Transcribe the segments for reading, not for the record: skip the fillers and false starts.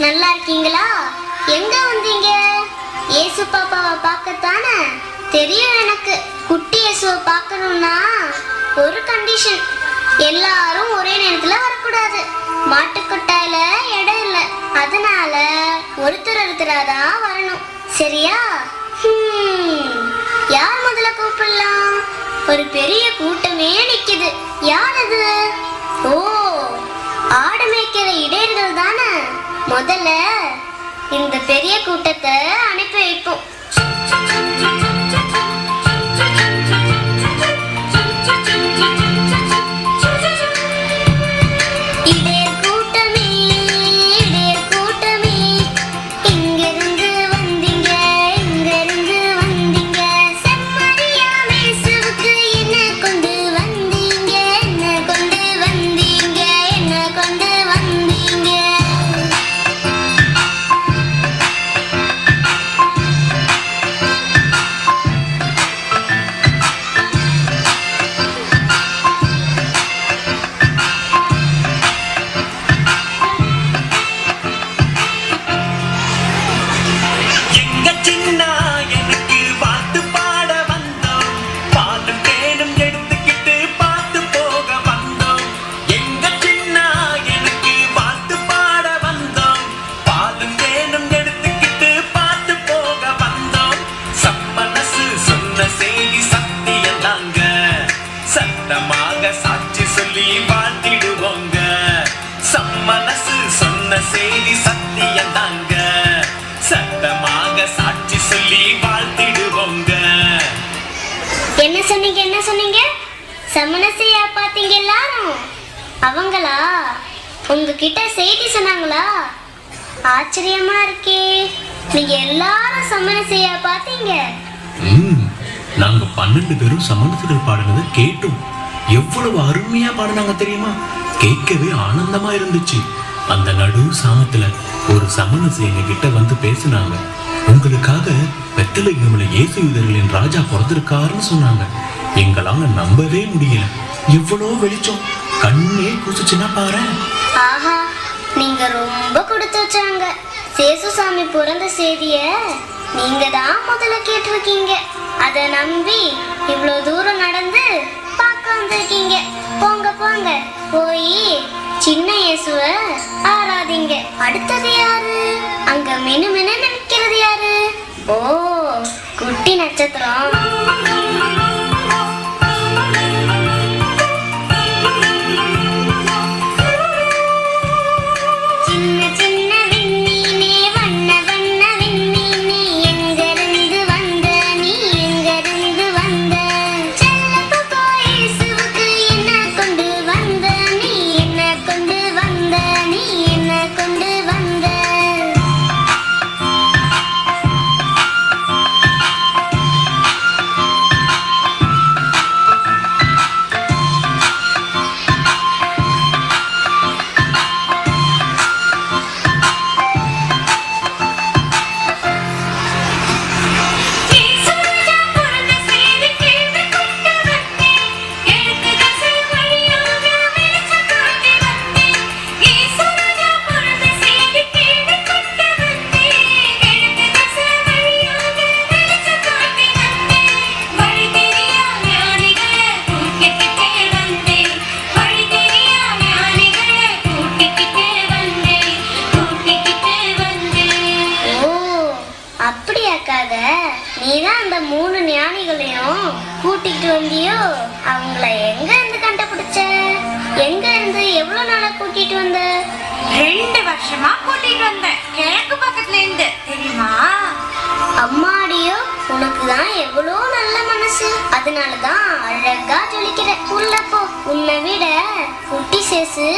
நல்லா இருக்கீங்களா? எங்க வந்தீங்க? இயேசு பாப்பாவை பார்க்கத்தானே? தெரியும் எனக்கு. குட்டி இயேசுவை பார்க்கணும்னா ஒரு கண்டிஷன், எல்லாரும் ஒரே நேரத்துல வரக்கூடாது. மாட்டுக்கொட்டாயில இடம் இல்லை, அதனால ஒருத்தராதான் வரணும். சரியா? யார் முதல்ல கூப்பிடலாம்? ஒரு பெரிய கூட்டமே நிக்குது. யார் அது? ஓ, ஆடு மேய்க்கிற இடையர்கள் தானே. முதல்ல இந்த பெரிய கூட்டத்தை அனுப்பி வைப்போம். என்ன சொன்னீங்க? சமணசையா பாத்தீங்க எல்லாரும்? அவங்களா உங்ககிட்ட செய்தி சொன்னாங்களா? ஆச்சரியமா இருக்கே. நீங்க எல்லாரும் சமணசையா பாத்தீங்க? நாங்க 12 பேரும் சமணசுகள் பாடுனதை கேட்டோம். எவ்வளவு அருமையா பாடுனாங்க தெரியுமா? கேட்கவே ஆனந்தமா இருந்துச்சு. அந்த நடு சாமத்துல ஒரு சமணசை எங்க கிட்ட வந்து பேசினாங்க. உங்களுக்காக பெத்தலகேம்ல இயேசு யூதர்களின் ராஜா பிறந்திருக்காருன்னு சொன்னாங்க. எங்களால நம்பவே முடியல. எவ்வளவு வெளிச்சம், கண்ணே கூசுச்சுன்னா பாரு. ஆஹா, நீங்க ரொம்ப கொடுத்து வச்சாங்க. சேசுசாமி பிறந்த செய்திய நீங்க தான் முதல்ல கேட்டிருக்கீங்க. அத நம்பி இவ்வளவு தூரம் நடந்து பார்க்க வந்திருக்கீங்க. போங்க போங்க, போய் சின்ன இயேசுவ ஆராதிங்க. அடுத்தது யாரு? அங்க மெனு மெனு நினைக்கிறது யாரு? ஓ, குட்டி நட்சத்திரம். நீதான் அந்த 3 ஞானிகளையும் கூட்டிட்டு வந்தியோ? அவங்கள எங்க இருந்து கண்டுபிடிச்ச? எங்க இருந்து எவ்வளவு நாளா கூட்டிட்டு வந்த? 2 வருஷமா கூட்டிட்டு வந்தேன், கிழக்கு பக்கத்துல இருந்து. தெரியுமா? அம்மாடியோ, உனக்குதான் எவ்வளவு நல்ல மனசு. அதனாலதான் அழகா ஜொலிக்கிற. உள்ள போ. உன்னை விட குட்டி சேசு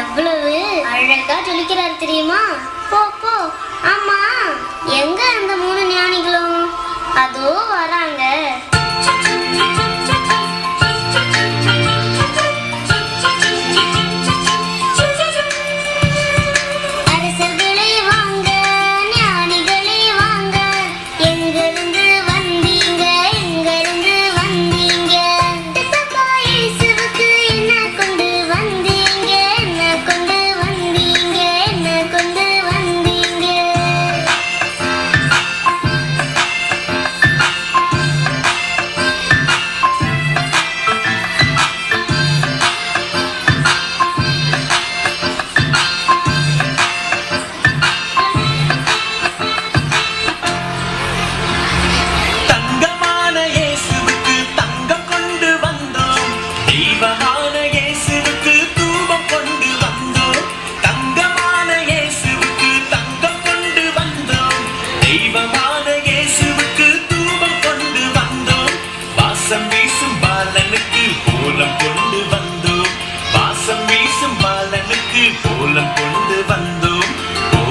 எவ்வளவு அழகா ஜொலிக்கிறாரு தெரியுமா? போ போ. ஆமா, எங்க அந்த 3 ஞானிகளும்? அதோ வராங்க. கொண்டு வந்தீங்க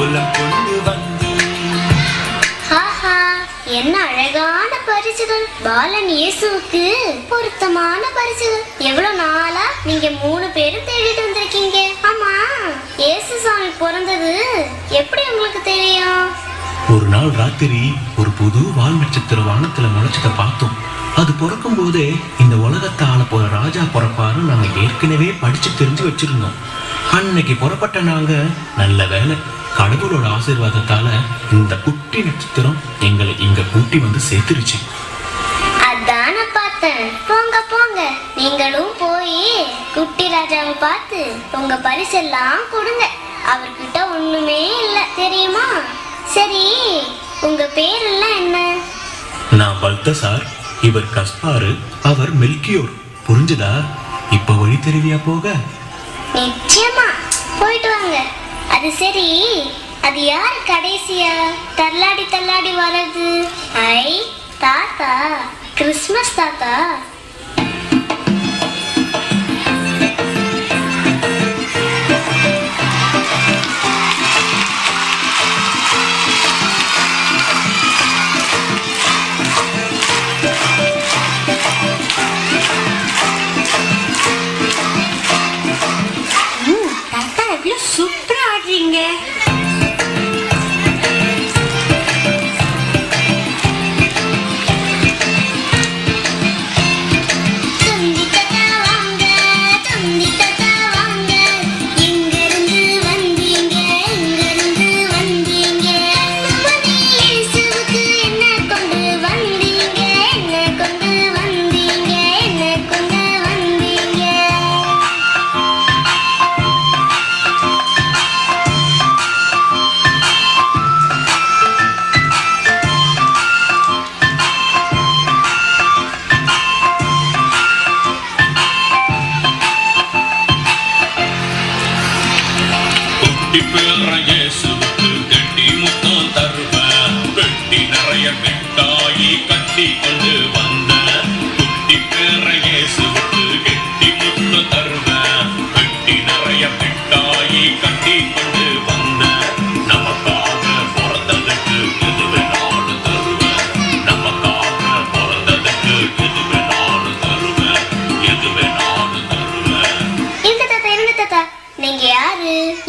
கோலம் கொண்டு வந்து. ஆஹா, என்ன அழகான பரிசுகள்! பாலன் இயேசுவுக்கு பொருத்தமான பரிசுகள். எவ்வளவு நாளா நீங்க 3 பேரும் தேடிட்டு வந்திருக்கீங்க. ஆமா, இயேசு சாமி பிறந்தது எப்படி உங்களுக்கு தெரியும்? ஒரு நாள் ராத்திரி ஒரு புது வால் நட்சத்திர வானத்துல முளைச்சத பார்த்தோம். அது பிறக்கும் போதே இந்த உலகத்தை ஆள போற ராஜா பிறப்பாரு நாங்க ஏற்கனவே படிச்சு தெரிஞ்சு வச்சிருந்தோம். அன்னைக்கு புறப்பட்ட நாங்க நல்ல வேலை, கடவுளோட ஆசீர்வாதத்தால இந்த குட்டி நட்சத்திரம் எங்களை இங்க கூட்டி வந்து சேர்த்துருச்சு. அதான பார்த்தேன். போங்க போங்க, நீங்களும் போய் குட்டி ராஜாவை பார்த்து உங்க பரிசெல்லாம் கொடுங்க. அவர்கிட்ட ஒண்ணுமே இல்ல தெரியுமா? சரி, உங்க பேரெல்லாம் என்ன? நான் பல்தசார், இவர் கஸ்பாரு, அவர் மெல்கியோர். புரிஞ்சுதா? இப்ப வழி தெரிவியா போக? நிச்சயமா, போயிட்டு வாங்க. அது சரி, அது யாரு கடைசியா தள்ளாடி தள்ளாடி வர்றது? ஐ, தாத்தா, கிறிஸ்மஸ் தாத்தா. தாத்தா எவ்வளவு சூப்பரா ஆடுறீங்க.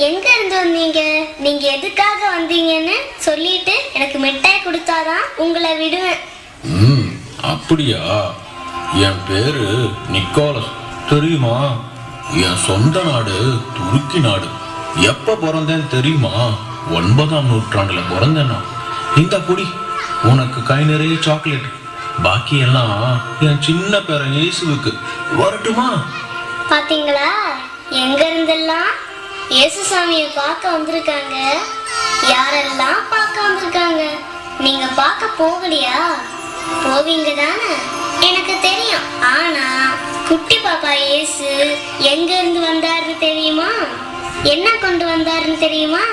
எங்க இருந்து வந்தீங்க? நீங்க எதுக்காக வந்தீங்கன்னு சொல்லிட்டு எனக்கு மிட்டாய் கொடுத்தாதான் உங்களை விடுவேன். அப்படியா? என் பேரு நிக்கோலஸ், தெரியுமா? என் சொந்த நாடு துருக்கி நாடு. எப்ப பிறந்தேன்னு தெரியுமா? 9ஆம் நூற்றாண்டுல பிறந்தேன்னா. இந்த புடி, உனக்கு கை நிறைய சாக்லேட். பாக்கி எல்லாம் என் சின்ன பேரன் இயேசுவுக்கு. வரட்டுமா? பாத்தீங்களா, எங்க இருந்தெல்லாம் இயேசு சாமியை பார்க்க வந்திருக்காங்க. யாரெல்லாம் பார்க்க வந்திருக்காங்க? நீங்க பார்க்க போகலையா? போவீங்க தானே, எனக்கு தெரியும். ஆனா குட்டி பாப்பா இயேசு எங்க இருந்து வந்தாருன்னு தெரியுமா? என்ன கொண்டு வந்தாருன்னு தெரியுமா?